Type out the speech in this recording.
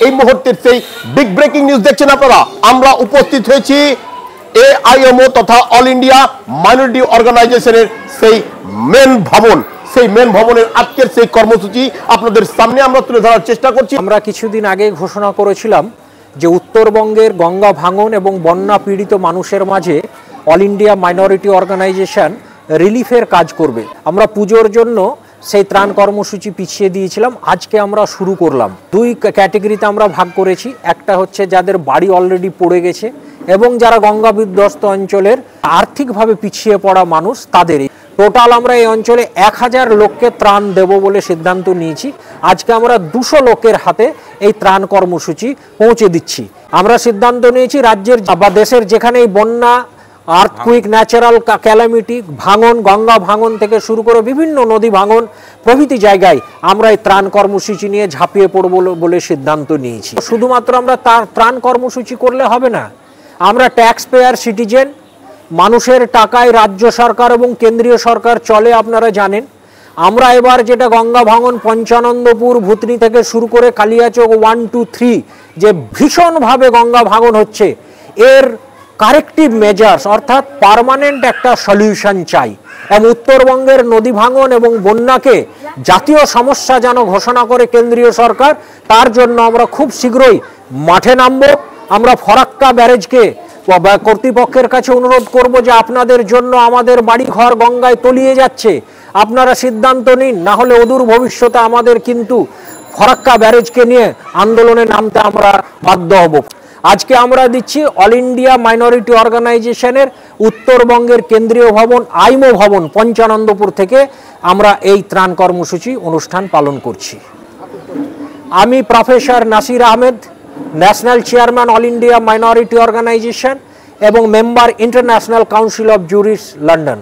এই মুহূর্তের সেই বিগ ব্রেকিং নিউজ দেখছেন আপনারা। আমরা উপস্থিত হয়েছি AIMO তথা অল ইন্ডিয়া মাইনরিটি অর্গানাইজেশনের সেই মেন ভবন, সেই মেন ভবনের আজকের সেই কর্মসূচি আপনাদের সামনে আমরা তুলে ধরার চেষ্টা করছি। আমরা কিছুদিন আগে ঘোষণা করেছিলাম যে উত্তরবঙ্গের গঙ্গা ভাঙন এবং বন্যা পীড়িত মানুষের মাঝে অল ইন্ডিয়া মাইনরিটি অর্গানাইজেশন রিলিফের কাজ করবে। আমরা পুজোর জন্য সেই ত্রাণ কর্মসূচি পিছিয়ে দিয়েছিলাম, আজকে আমরা শুরু করলাম। দুই ক্যাটেগরিতে আমরা ভাগ করেছি, একটা হচ্ছে যাদের বাড়ি অলরেডি পড়ে গেছে এবং যারা গঙ্গা বিধ্বস্ত অঞ্চলের আর্থিকভাবে পিছিয়ে পড়া মানুষ তাদেরই। টোটাল আমরা এই অঞ্চলে 1000 লোককে ত্রাণ দেব বলে সিদ্ধান্ত নিয়েছি। আজকে আমরা 200 লোকের হাতে এই ত্রাণ কর্মসূচি পৌঁছে দিচ্ছি। আমরা সিদ্ধান্ত নিয়েছি রাজ্যের বা দেশের যেখানেই বন্যা, আর্থকুইক, ন্যাচারাল ক্যালামিটি, ভাঙন, গঙ্গা ভাঙন থেকে শুরু করে বিভিন্ন নদী ভাঙন প্রভৃতি জায়গায় আমরা এই ত্রাণ কর্মসূচি নিয়ে ঝাঁপিয়ে পড়ব বলে সিদ্ধান্ত নিয়েছি। শুধুমাত্র আমরা ত্রাণ কর্মসূচি করলে হবে না, আমরা ট্যাক্স পেয়ার সিটিজেন, মানুষের টাকায় রাজ্য সরকার এবং কেন্দ্রীয় সরকার চলে আপনারা জানেন। আমরা এবার যেটা গঙ্গা ভাঙন পঞ্চানন্দপুর ভূতনি থেকে শুরু করে কালিয়াচক 1, 2, 3 যে ভীষণভাবে গঙ্গা ভাঙন হচ্ছে, এর কারেক্টিভ মেজার্স অর্থাৎ পার্মানেন্ট একটা সলিউশন চাই এবং উত্তরবঙ্গের নদী ভাঙন এবং বন্যাকে জাতীয় সমস্যা যেন ঘোষণা করে কেন্দ্রীয় সরকার, তার জন্য আমরা খুব শীঘ্রই মাঠে নামব। আমরা ফরাক্কা ব্যারেজকে কর্তৃপক্ষের কাছে অনুরোধ করব যে আপনাদের জন্য আমাদের বাড়ি ঘর গঙ্গায় তলিয়ে যাচ্ছে, আপনারা সিদ্ধান্ত নিন, না হলে অদূর ভবিষ্যতে আমাদের কিন্তু ফরাক্কা ব্যারেজকে নিয়ে আন্দোলনে নামতে আমরা বাধ্য হব। আজকে আমরা দিচ্ছি অল ইন্ডিয়া মাইনরিটি অর্গানাইজেশনের উত্তরবঙ্গের কেন্দ্রীয় ভবন আইমো ভবন পঞ্চানন্দপুর থেকে আমরা এই ত্রাণ কর্মসূচি অনুষ্ঠান পালন করছি। আমি professor Nasir Ahmed, national chairman all India minority organisation এবং member international council of jurist London.